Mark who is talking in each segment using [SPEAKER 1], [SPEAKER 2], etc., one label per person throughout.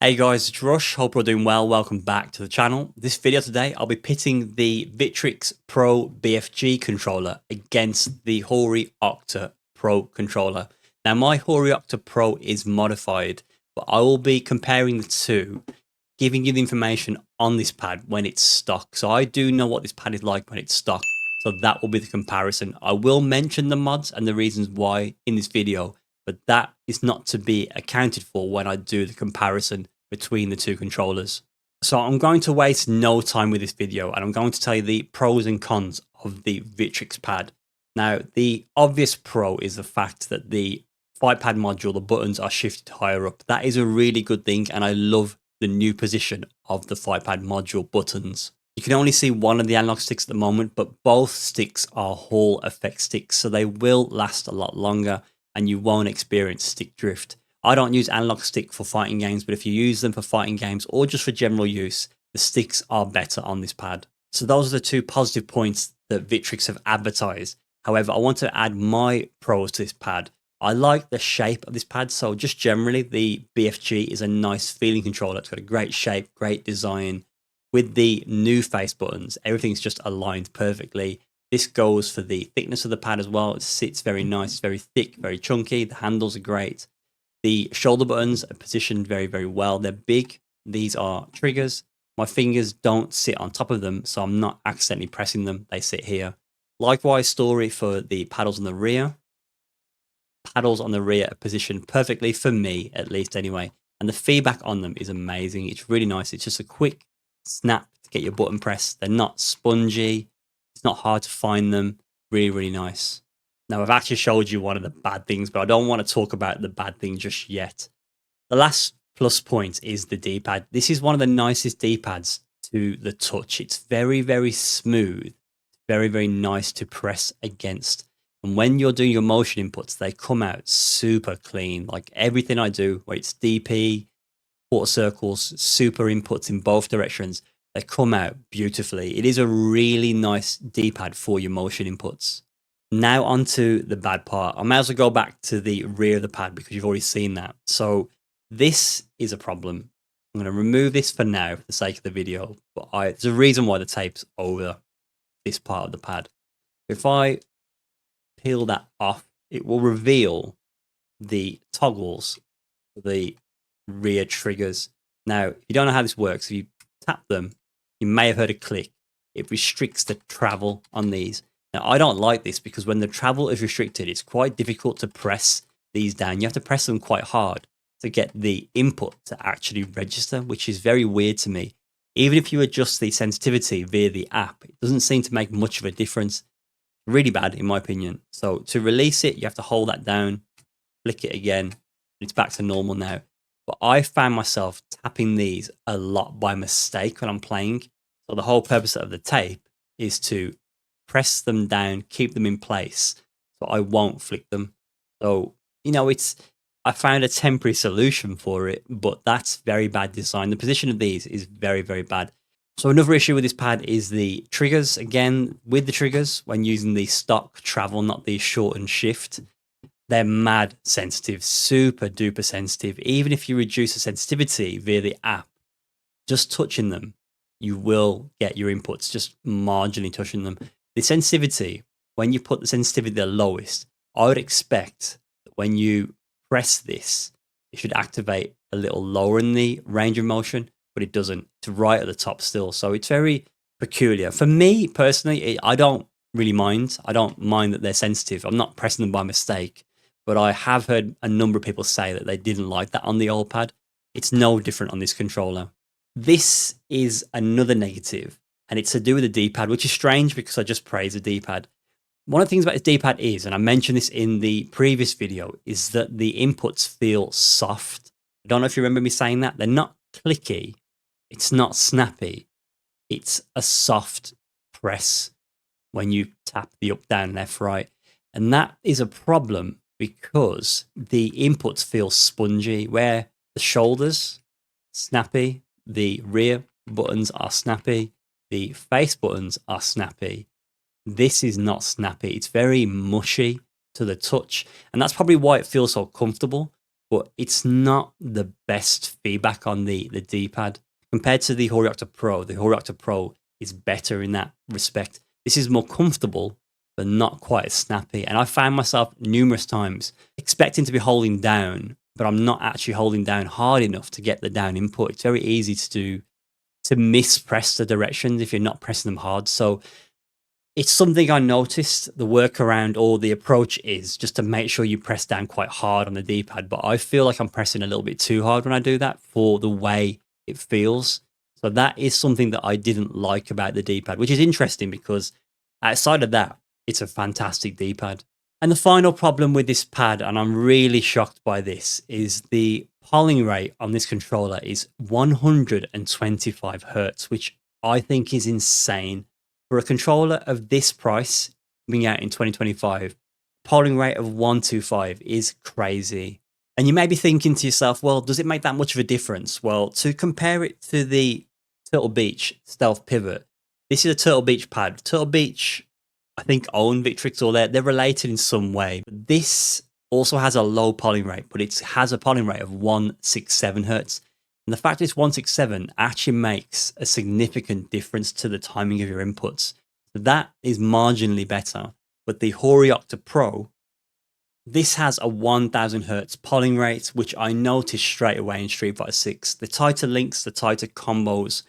[SPEAKER 1] Hey guys, it's Rush. Hope you're doing well. Welcome back to the channel. This video today, I'll be pitting the Victrix Pro BFG controller against the Hori Octa Pro controller. Now, my Hori Octa Pro is modified, but I will be comparing the two, giving you the information on this pad when it's stock. So I do know what this pad is like when it's stock. So that will be the comparison. I will mention the mods and the reasons why in this video, but that is not to be accounted for when I do the comparison between the two controllers. So I'm going to waste no time with this video and I'm going to tell you the pros and cons of the Victrix pad. Now, the obvious pro is the fact that the 5-pad module, the buttons are shifted higher up. That is a really good thing, and I love the new position of the 5-pad module buttons. You can only see one of the analog sticks at the moment, but both sticks are Hall effect sticks, so they will last a lot longer and you won't experience stick drift. I don't use analog stick for fighting games, but if you use them for fighting games or just for general use, the sticks are better on this pad. So those are the two positive points that Victrix have advertised. However, I want to add my pros to this pad. I like the shape of this pad, so just generally the BFG is a nice feeling controller. It's got a great shape, great design. With the new face buttons, everything's just aligned perfectly. This goes for the thickness of the pad as well. It sits very nice, it's very thick, very chunky. The handles are great. The shoulder buttons are positioned very, very well. They're big. These are triggers. My fingers don't sit on top of them, so I'm not accidentally pressing them. They sit here. Likewise story for the paddles on the rear. Paddles on the rear are positioned perfectly for me, at least anyway. And the feedback on them is amazing. It's really nice. It's just a quick snap to get your button pressed. They're not spongy. It's not hard to find them. Really, really nice. Now, I've actually showed you one of the bad things, but I don't want to talk about the bad thing just yet. The last plus point is the D-pad. This is one of the nicest D-pads to the touch. It's very, very smooth. Very, very nice to press against. And when you're doing your motion inputs, they come out super clean. Like everything I do, where it's DP, quarter circles, super inputs in both directions, they come out beautifully. It is a really nice D-pad for your motion inputs. Now onto the bad part. I may as well go back to the rear of the pad because you've already seen that. So this is a problem. I'm going to remove this for now for the sake of the video, but there's a reason why the tape's over this part of the pad. If I peel that off, it will reveal the toggles for the rear triggers. Now, if you don't know how this works, if you tap them, you may have heard a click. It restricts the travel on these. Now, I don't like this because when the travel is restricted, it's quite difficult to press these down. You have to press them quite hard to get the input to actually register, which is very weird to me. Even if you adjust the sensitivity via the app, it doesn't seem to make much of a difference. Really bad, in my opinion. So to release it, you have to hold that down, flick it again. It's back to normal now. But I found myself tapping these a lot by mistake when I'm playing. So the whole purpose of the tape is to press them down, keep them in place, so I won't flick them. So, you know, I found a temporary solution for it, but that's very bad design. The position of these is very, very bad. So another issue with this pad is the triggers. Again, with the triggers, when using the stock travel, not the short and shift, they're mad sensitive, super duper sensitive. Even if you reduce the sensitivity via the app, just touching them, you will get your inputs, just marginally touching them. The sensitivity, when you put the sensitivity the lowest, I would expect that when you press this, it should activate a little lower in the range of motion, but it doesn't. It's right at the top still. So it's very peculiar. For me personally, I don't really mind. I don't mind that they're sensitive. I'm not pressing them by mistake, but I have heard a number of people say that they didn't like that on the old pad. It's no different on this controller. This is another negative, and it's to do with the D-pad, which is strange because I just praise the D-pad. One of the things about this D-pad is, and I mentioned this in the previous video, is that the inputs feel soft. I don't know if you remember me saying that. They're not clicky. It's not snappy. It's a soft press when you tap the up, down, left, right. And that is a problem because the inputs feel spongy, where the shoulders, snappy, the rear buttons are snappy, the face buttons are snappy. This is not snappy. It's very mushy to the touch. And that's probably why it feels so comfortable. but it's not the best feedback on the D-pad. Compared to the Hori Octa Pro, the Hori Octa Pro is better in that respect. This is more comfortable, but not quite as snappy. And I found myself numerous times expecting to be holding down, but I'm not actually holding down hard enough to get the down input. It's very easy to mispress the directions if you're not pressing them hard. So it's something I noticed. The workaround or the approach is just to make sure you press down quite hard on the D-pad. But I feel like I'm pressing a little bit too hard when I do that for the way it feels. So that is something that I didn't like about the D-pad, which is interesting because outside of that, it's a fantastic D-pad. And the final problem with this pad, and I'm really shocked by this, is the polling rate on this controller is 125 hertz, which I think is insane. For a controller of this price coming out in 2025, polling rate of 125 is crazy. And you may be thinking to yourself, well, does it make that much of a difference? Well, to compare it to the Turtle Beach Stealth Pivot, this is a Turtle Beach pad. Turtle Beach, I think, own Victrix, or they're related in some way. This also has a low polling rate, but it has a polling rate of 167 hertz. And the fact it's 167 actually makes a significant difference to the timing of your inputs. So that is marginally better. But the Hori Octa Pro, this has a 1000 hertz polling rate, which I noticed straight away in Street Fighter 6. The tighter links, the tighter combos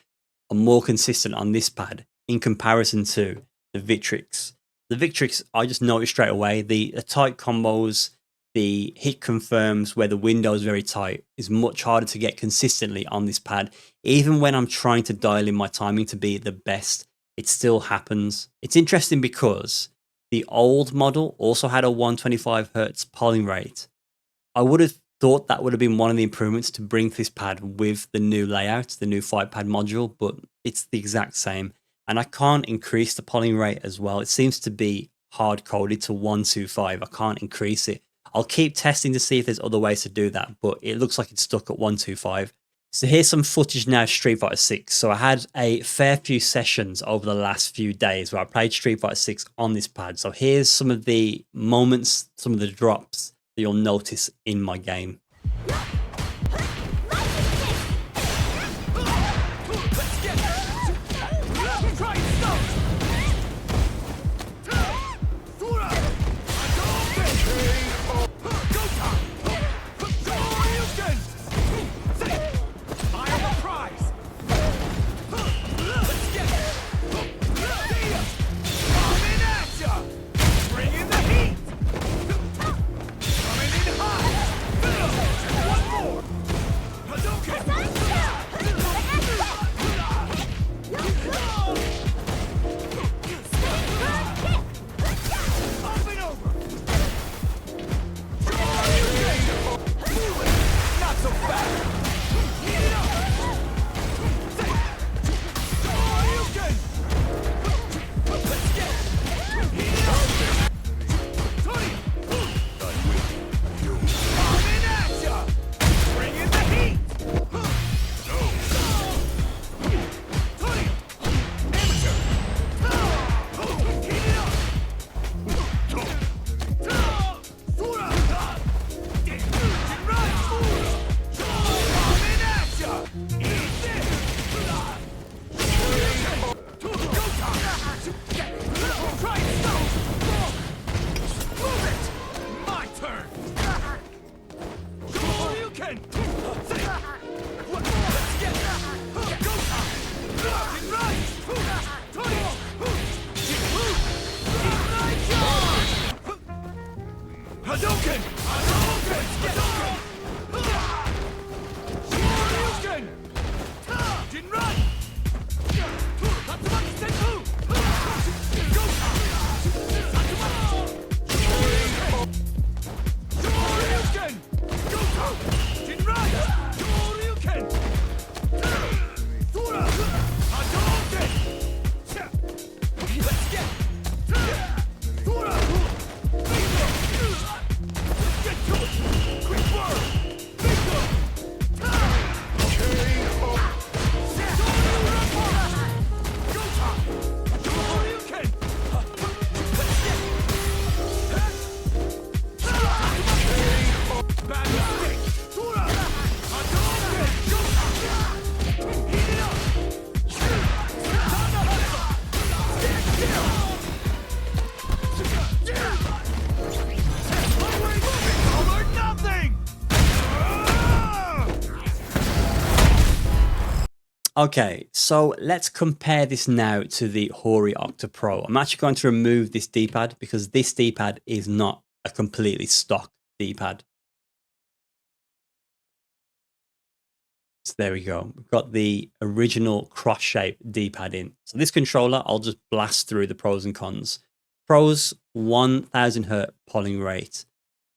[SPEAKER 1] are more consistent on this pad in comparison to the Victrix. The Victrix, I just noticed straight away, the tight combos, the hit confirms where the window is very tight is much harder to get consistently on this pad. Even when I'm trying to dial in my timing to be the best, it still happens. It's interesting because the old model also had a 125 hertz polling rate. I would have thought that would have been one of the improvements to bring this pad with the new layout, the new fight pad module, but it's the exact same. And I can't increase the polling rate as well. It seems to be hard coded to 125. I can't increase it. I'll keep testing to see if there's other ways to do that, but it looks like it's stuck at 125. So here's some footage now of Street Fighter 6. So I had a fair few sessions over the last few days where I played Street Fighter 6 on this pad. So here's some of the moments, some of the drops that you'll notice in my game. Okay, so let's compare this now to the Hori Octa Pro. I'm actually going to remove this D-pad because this D-pad is not a completely stock D-pad. So there we go. We've got the original cross-shaped D-pad in. So this controller, I'll just blast through the pros and cons. Pros, 1000 hertz polling rate.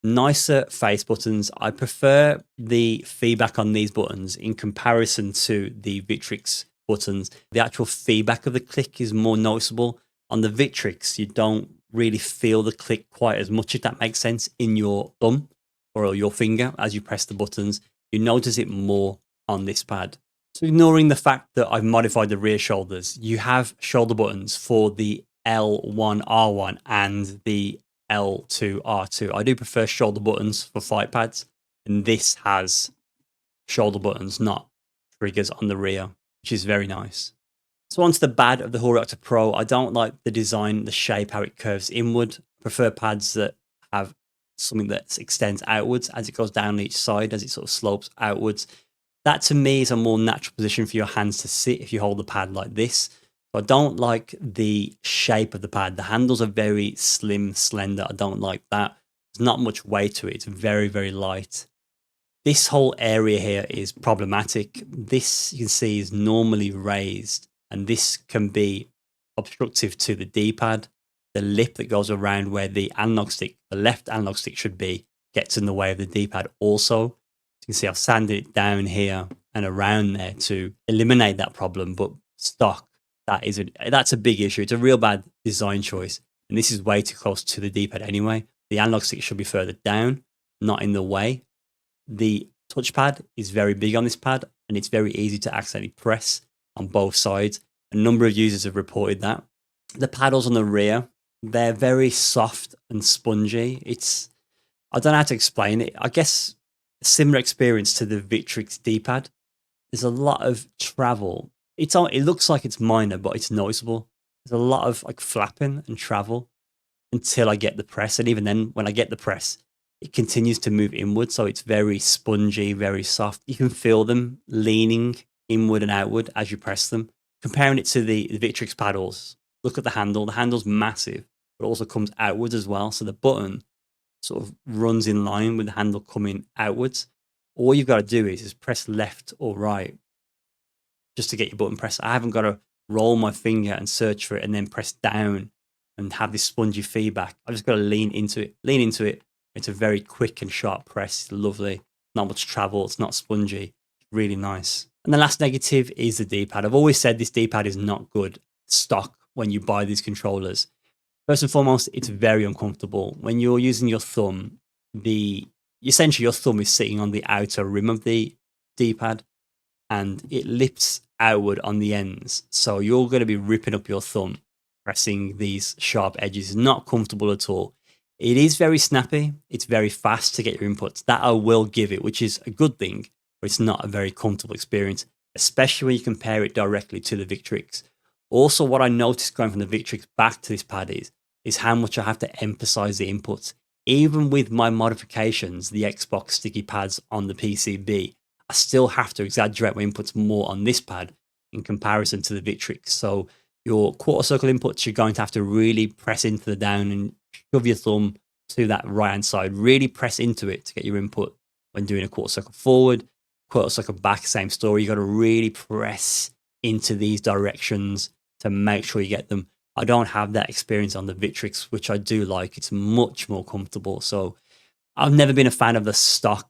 [SPEAKER 1] Nicer face buttons. I prefer the feedback on these buttons in comparison to the Victrix buttons. The actual feedback of the click is more noticeable. On the Victrix, you don't really feel the click quite as much, if that makes sense, in your thumb or your finger as you press the buttons. You notice it more on this pad. So ignoring the fact that I've modified the rear shoulders, you have shoulder buttons for the L1R1 and the L2R2. I do prefer shoulder buttons for fight pads, and this has shoulder buttons, not triggers on the rear, which is very nice. So onto the bad of the Hori Octa Pro. I don't like the design, the shape, how it curves inward. I prefer pads that have something that extends outwards as it goes down each side, as it sort of slopes outwards. That to me is a more natural position for your hands to sit if you hold the pad like this. So I don't like the shape of the pad. The handles are very slim, slender. I don't like that. There's not much weight to it. It's very, very light. This whole area here is problematic. This, you can see, is normally raised, and this can be obstructive to the D-pad. The lip that goes around where the analog stick, the left analog stick should be, gets in the way of the D-pad also. You can see I've sanded it down here and around there to eliminate that problem, but stock, that's a big issue. It's a real bad design choice, and this is way too close to the D-pad anyway. The analog stick should be further down, not in the way. The touchpad is very big on this pad, and it's very easy to accidentally press on both sides. A number of users have reported that. The paddles on the rear, they're very soft and spongy. I don't know how to explain it. I guess a similar experience to the Victrix D-pad. There's a lot of travel. It looks like it's minor, but it's noticeable. There's a lot of like flapping and travel until I get the press. And even then, when I get the press, it continues to move inward. So it's very spongy, very soft. You can feel them leaning inward and outward as you press them. Comparing it to the Victrix paddles, look at the handle. The handle's massive, but also comes outwards as well. So the button sort of runs in line with the handle coming outwards. All you've got to do is press left or right just to get your button pressed. I haven't got to roll my finger and search for it and then press down and have this spongy feedback. I've just got to lean into it. It's a very quick and sharp press. It's lovely. Not much travel. It's not spongy. Really nice. And the last negative is the D-pad. I've always said this D-pad is not good stock when you buy these controllers. First and foremost, it's very uncomfortable. When you're using your thumb, essentially your thumb is sitting on the outer rim of the D-pad, and it lifts outward on the ends. So you're going to be ripping up your thumb, pressing these sharp edges. It's not comfortable at all. It is very snappy. It's very fast to get your inputs. That I will give it, which is a good thing, but it's not a very comfortable experience, especially when you compare it directly to the Victrix. Also, what I noticed going from the Victrix back to this pad is how much I have to emphasize the inputs. Even with my modifications, the Xbox sticky pads on the PCB, I still have to exaggerate my inputs more on this pad in comparison to the Victrix. So your quarter circle inputs, you're going to have to really press into the down and shove your thumb to that right hand side. Really press into it to get your input when doing a quarter circle forward, quarter circle back, same story. You got to really press into these directions to make sure you get them. I don't have that experience on the Victrix, which I do like. It's much more comfortable. So I've never been a fan of the stock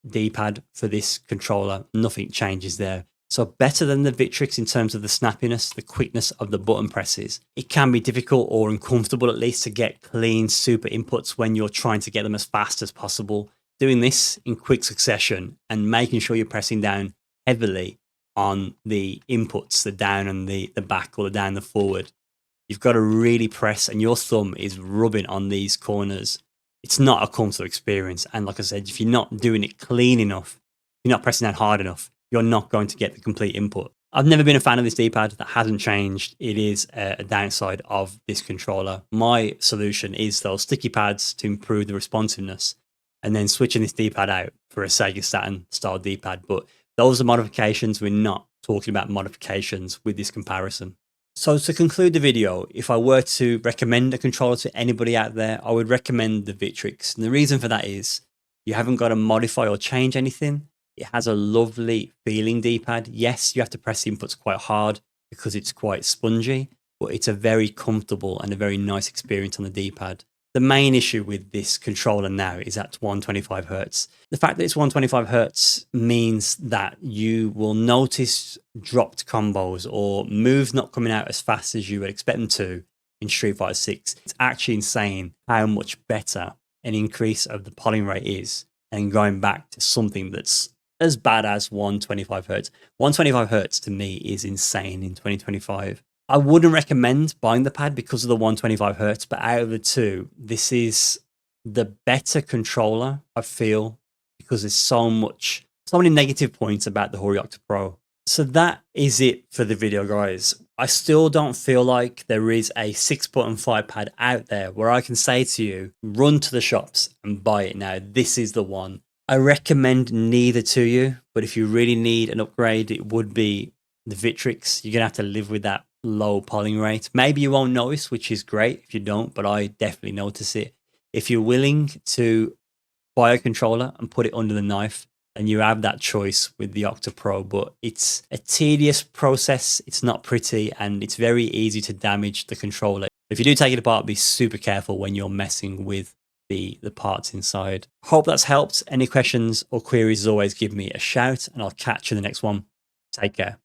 [SPEAKER 1] D-pad for this controller. Nothing changes there. So better than the Victrix in terms of the snappiness, the quickness of the button presses. It can be difficult or uncomfortable at least to get clean, super inputs when you're trying to get them as fast as possible. Doing this in quick succession and making sure you're pressing down heavily on the inputs, the down and the back, or the down, the forward. You've got to really press, and your thumb is rubbing on these corners. It's not a comfortable experience. And like I said, if you're not doing it clean enough, you're not pressing down hard enough, you're not going to get the complete input. I've never been a fan of this D-pad. That hasn't changed. It is a downside of this controller. My solution is those sticky pads to improve the responsiveness, and then switching this D-pad out for a Sega Saturn style D-pad. But those are modifications. We're not talking about modifications with this comparison. So to conclude the video, if I were to recommend a controller to anybody out there, I would recommend the Victrix. And the reason for that is you haven't got to modify or change anything. It has a lovely feeling D-pad. Yes, you have to press the inputs quite hard because it's quite spongy, but it's a very comfortable and a very nice experience on the D-pad. The main issue with this controller now is at 125 Hertz. The fact that it's 125 Hertz means that you will notice dropped combos or moves not coming out as fast as you would expect them to in Street Fighter 6. It's actually insane how much better an increase of the polling rate is and going back to something that's as bad as 125 Hertz. 125 Hertz to me is insane in 2025. I wouldn't recommend buying the pad because of the 125 Hertz, but out of the two, this is the better controller, I feel, because there's so many negative points about the Hori Octa Pro. So that is it for the video, guys. I still don't feel like there is a 6.5 pad out there where I can say to you, run to the shops and buy it now. This is the one. I recommend neither to you, but if you really need an upgrade, it would be the Victrix. You're going to have to live with that low polling rate. Maybe you won't notice, which is great if you don't, but I definitely notice it. If you're willing to buy a controller and put it under the knife, and you have that choice with the Octa Pro, but it's a tedious process. It's not pretty, and it's very easy to damage the controller. If you do take it apart, be super careful when you're messing with the parts inside. Hope that's helped. Any questions or queries, as always, give me a shout, and I'll catch you in the next one. Take care.